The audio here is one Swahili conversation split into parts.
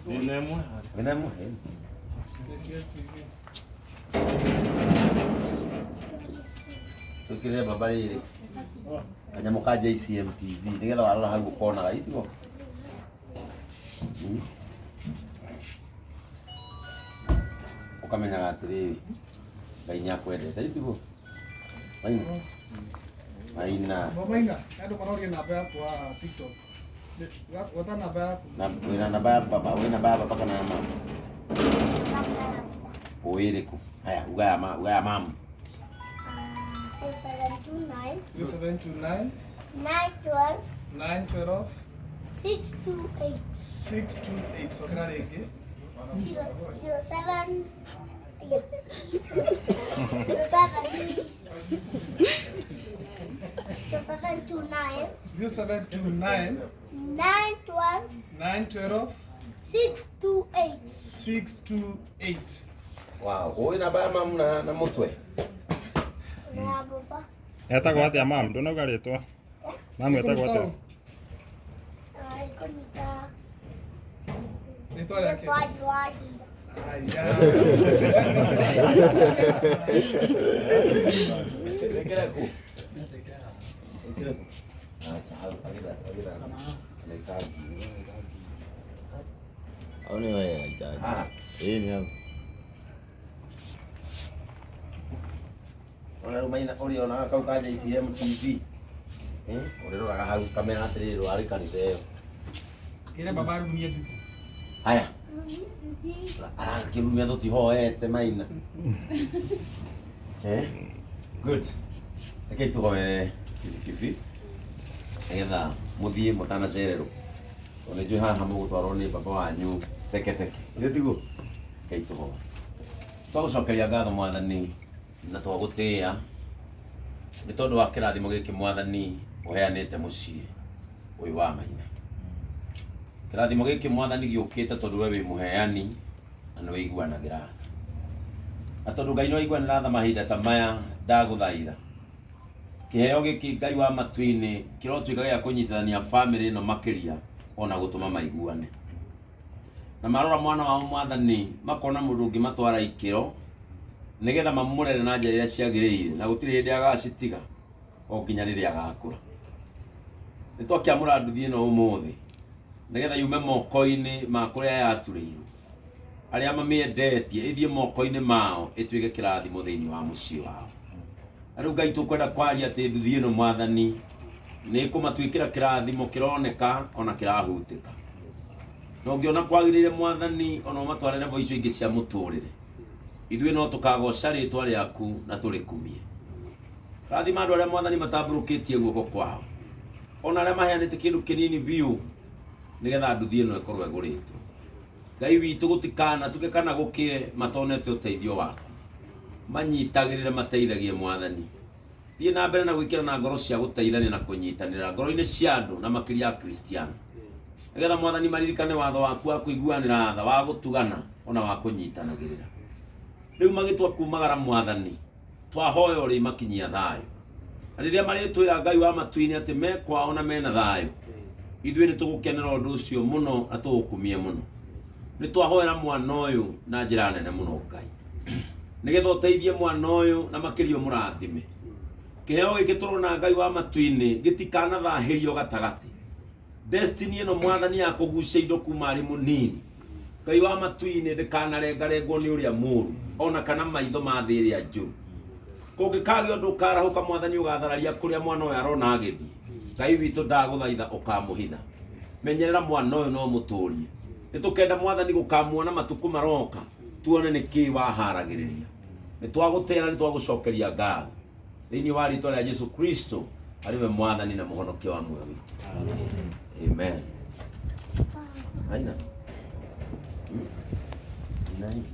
Venamo. Tukire baba iri. Kanyamo ka JCM TV. Ndigera warora hau ukona itigo. Ukamenyaga atiriri. Ngai nyakwendete itigo. Maina. Maina, ando paroria namba yako wa TikTok. Wata namba yako. Na wina namba ya baba, wina baba paka na mama. Uiriku. Haya, ugaya mama. 0729 0729 912 912 628 628. So can I get 07 yeah. 0729 0729 912 912 628 628. Wow, wina baba mama na mutwe. Na baba. Etagwo atia mam, ndunauga ritwa. Mamu etagwo atia? Ikonita. Nitwa la That's why you are here. Oni wewe ajabu. Ni hapo. Uliona kau ka JCM TV. Uliroraga hau kamera atiriri rwari kanitha iyo. Kile baba rumia. Haya. Kirumia tutihoete Maina. Good. Rekei tuhoere kibi. Nĩgetha mũthiĩ mũtanacererwo. Tondũ nĩnjũĩ haha mũgũtwarwo nĩ baba wanyu teke teke. Nĩ tiguo? Rekei tũhoe. Twagũcokeria ngatho Mwathani na twagũtĩĩa nĩ tondũ wa kĩrathimo gĩkĩ Mwathani ũheanĩte mũciĩ ũyũ wa Maina. Kĩrathimo gĩkĩ Mwathani gĩũkĩte tondũ we wĩ mũheani na nĩ wĩiguanagĩra tha. Na tondũ Ngai nĩ waiguanĩra tha mahinda ta maya, ndagũthaitha kĩheo gĩkĩ Ngai wa matu-inĩ kĩrotuĩka gĩa kũnyitithania bamĩrĩ ĩno makĩria ona gũtũma maiguane. Na marora mwana wao Mwathani makona mũndũ ũngĩ matwara ikĩro nĩgetha mamũrere na njĩra iria ciagĩrĩire na gũtirĩ hĩndĩ agacitiga o nginya rĩrĩa agakũra. Nĩ twakĩamũra nduthi ĩno ũmũthĩ nĩgetha yume moko-inĩ ma kũrĩa yaturĩirwo, arĩa mamĩendetie ĩthiĩ moko-inĩ mao ĩtuĩke kĩrathimo thĩinĩ wa mũciĩ wao. Na rĩu Ngai tũkwenda kwaria atĩ nduthi ĩno Mwathani nĩ ĩkũmatuĩkĩra kĩrathimo kĩroneka ona kĩrahutĩka. Na ũngĩona kwagĩrĩire Mwathani ona ũmatwarĩre vo icio ingĩ cia mũtũrĩre, ithuĩ no tũkagoca rĩtwa rĩaku na tũrĩkumie. Rathima andũ arĩa Mwathani matambũrũkĩtie guoko kwao, ona arĩa maheanĩte kĩndũ kĩnini biũ nĩgetha nduthi ĩno ĩkorwo ĩgũrĩtwo. Ngai witũ gũtikana tuke kana gũkĩe matonete ũteithio waku, manyitagĩrĩre mateithagie Mwathani. Thiĩ na mbere na gwĩkĩra na ngoro cia gũteithania na kũnyitanĩra ngoro-inĩ cia andũ na makĩria Akristiano, nĩgetha Mwathani maririkane watho waku wa kũiguanĩra tha, wa gũtugana ona wa kũnyitanagĩrĩra. Rĩu magĩtua kumagara Mwathani twahoya ũrĩ makinyia thayũ, na rĩrĩa marĩtwĩra Ngai wa matu-inĩ atĩ me kwao na mena thayũ, ithuĩ nĩ tũgũkenera ũndũ ũcio mũno na tũgũkumie mũno. Nĩ twahoera mwana ũyũ na njĩra nene mũno Ngai, nĩgetha ũteithie mwana ũyũ na makĩria mũrathime. Kĩheo gĩkĩ tũrona Ngai wa matu-inĩ gĩtikanathahĩrio gatagatĩ. Destiny ĩno Mwathani ya kũgucia indo kuma arĩ mũnini, Ngai wa matu-inĩ ndĩkanarengarengwo nĩ ũrĩa mũũru ona kana maitho ma thĩ ĩrĩa njũru. Kũngĩkagĩa ũndũ ũkarahũka Mwathani ũgathararia kũrĩa mwana ũyũ arona agĩthiĩ, Ngai witũ ndagũthaitha ũkamũhitha. Menyerera mwana ũyũ no mũtũrie. Nĩ tũkenda Mwathani gũkamuona matukũ maroka tuone nĩkĩ waharagĩrĩria. Nĩ twagũtĩra, nĩ twagũcokeria ngatho thĩinĩ wa rĩĩtwa rĩa Jesũ Kristo arĩwe Mwathani na mũhonokia wa muoyo witũ. Amen. Aina. Amen.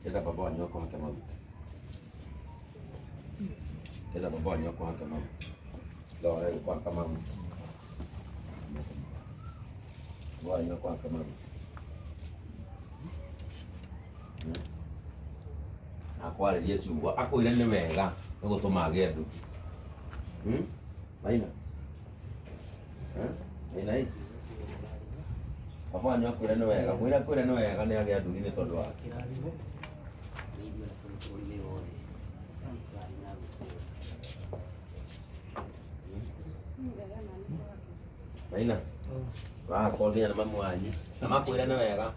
Eda baba wanyu wako hake maguta. Enda baba wanyu kwa kama. Ndio kwa kama. Bwana kwa kama. Akware Yesu akwire nĩ wega nĩ gũtũma agĩe nduthi. Maina. Maina hii. Baba wanyu akwire nĩ wega, mwĩra kwĩre nĩ wega nĩ agĩa nduthi nĩ tondũ wake. Maina. Kwa nginya na mamu wanyu. Na makwĩre nĩ wega.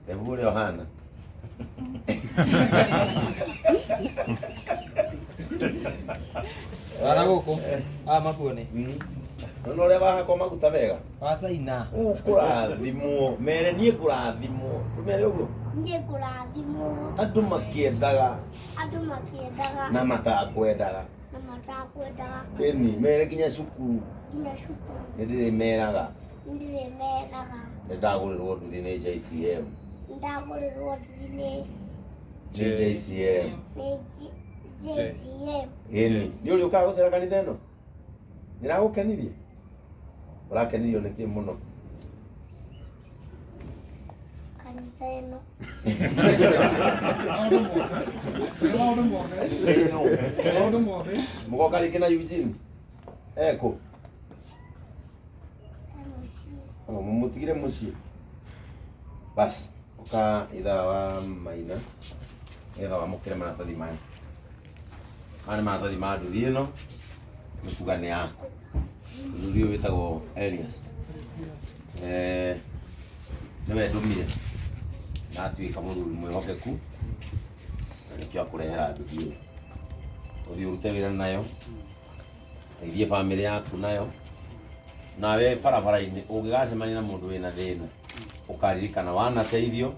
Tegure Yohana. Ara guku makuone. Ndio ũrĩa wahakwo maguta wega. Wacaina. Kũrathimwo, mere niĩ kũrathimwo. Mere ũguo. Niĩ kũrathimwo. Andũ makĩendaga. Andũ makĩendaga. Na matakwendaga. Na matakwendaga. Ĩni, mere nginya cukuru. Nginya cukuru. Nĩndĩrĩmeraga. Nĩndĩrĩmeraga. Nĩndagũrĩrwo nduthi nĩ JCM. Ndagũrĩrwo nduthi nĩ JCM. JCM. Ĩni, nĩ ũrĩũkaga gũcera kanitha ĩno? Nĩragũkenirie? Ũrakenirio nĩ kĩ mũno? Kanitha ĩno. Maũndũ mothe. Mũgoka rĩngĩ na Eugene? Kũ? Mũmutigire mũciĩ. Basi, ũka ithaa wa Maina. Nĩgetha wamũkĩre maratathi maya. Maya nĩ maratathi ma nduthi ĩno. Nĩ kuga nĩ yaku. Nduthi ũyũ wĩtagwo Elias. Nĩwe ndũmire. Na atuĩka mũthuri mwĩhokeku. Na nĩkĩo akũrehera nduthi ĩyo. Ũthiĩ ũrute wĩra nayo. Teithie bamĩrĩ yaku nayo. Nawe barabara-inĩ ũngĩgacemania na mũndũ wĩna thĩna, ũkaririkana wanateithio,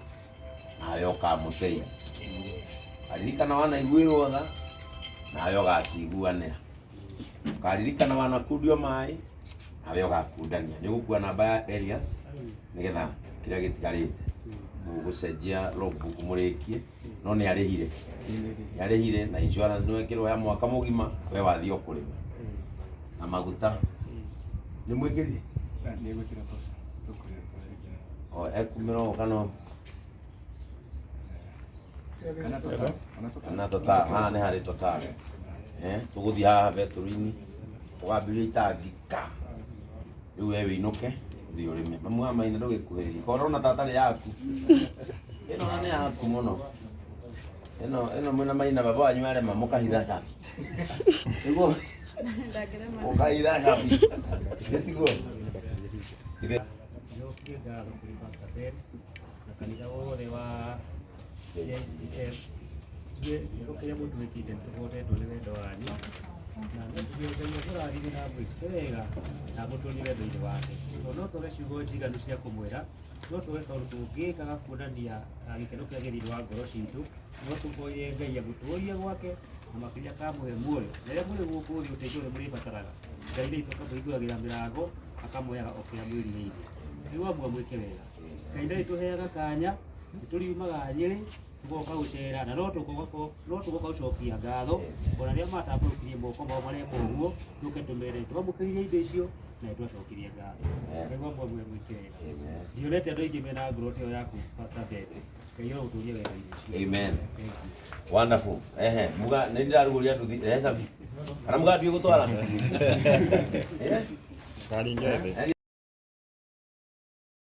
nawe ũkamũteithia. Ũkaririkana wanaiguĩrwo tha, nawe ũgaciguanĩra. Ũkaririkana wanakundio maĩ, nawe ũgakundania. Nĩũgũkua namba ya Elias, nĩgetha kĩrĩa gĩtigarĩte mũgũcenjia logbook mũrĩkie, no nĩarĩhire. Nĩarĩhire na insurance nĩwekĩrwo ya mwaka mũgima, we wathiĩ kũrĩma. Na maguta nĩ mwĩkĩrire? Nĩ gwĩkĩra toca. Tũkũrĩra toca. Ekumĩra kana Kana total. Haha nĩ harĩ total. Tũgũthiĩ haha betũrũ-inĩ, ũgambĩrĩria itangi ka. Rĩu we wĩinũke, ũthiĩ ũrĩme. Mamu wa Maina ndũgĩkuhĩrĩrie. Korwo ũrona ta atarĩ yaku. Ĩno nĩ yaku mũno. Ĩno mwĩna Maina baba wanyu arema mũkahitha cabi. Nĩguo? Mũkahitha cabi. Nĩtiguo? Njokie ngatho kũrĩ Pastor Ben na kanitha wothe wa JCM. Gĩko kĩrĩa mũtwĩkĩte nĩtũhotetwo nĩ wendo wanyu na nĩtũgĩothagia kũrathime na mwĩkĩte wega na mũtũrie wendo-inĩ wake. No twage ciugo njiganu cia kũmwĩra, no twage kaũndũ tũngĩkaga kuonania gĩkeno kĩrĩa gĩ thĩinĩ wa ngoro citũ, no tũhoire Ngai agũtũũrie gwake na makĩria kamũhe muoyo. Rĩrĩa mũrĩ gũkũ thĩ ũteithio ũrĩa mũrĩbataraga, Ngai nĩ akamũhingũragĩra mĩrango, akamuoyaga o kĩrĩa mwĩrirĩirie. Rĩu amwe mwĩke wega. Ngai ndarĩtũheaga kanya, nĩtũriumaga Nyĩrĩ, tũgoka gũcera na no tũgoka gũcokia ngatho ona rĩrĩa matambũrũkirie moko mao marĩa moguo, tũke tũmere twamũkĩrire indo icio na nĩtwacokirie ngatho. Rĩu amwe mwĩke wega. Ndionete andũ aingĩ mena ngoro ta ĩyo yaku Pastor Ben. Ngai arogũtũũria wendo-inĩ ũcio. Amen. Wonderful. Muga nĩ ndirarugũria nduthi recabi. Kana muga nduĩ gũtwara? Ngari njethĩ.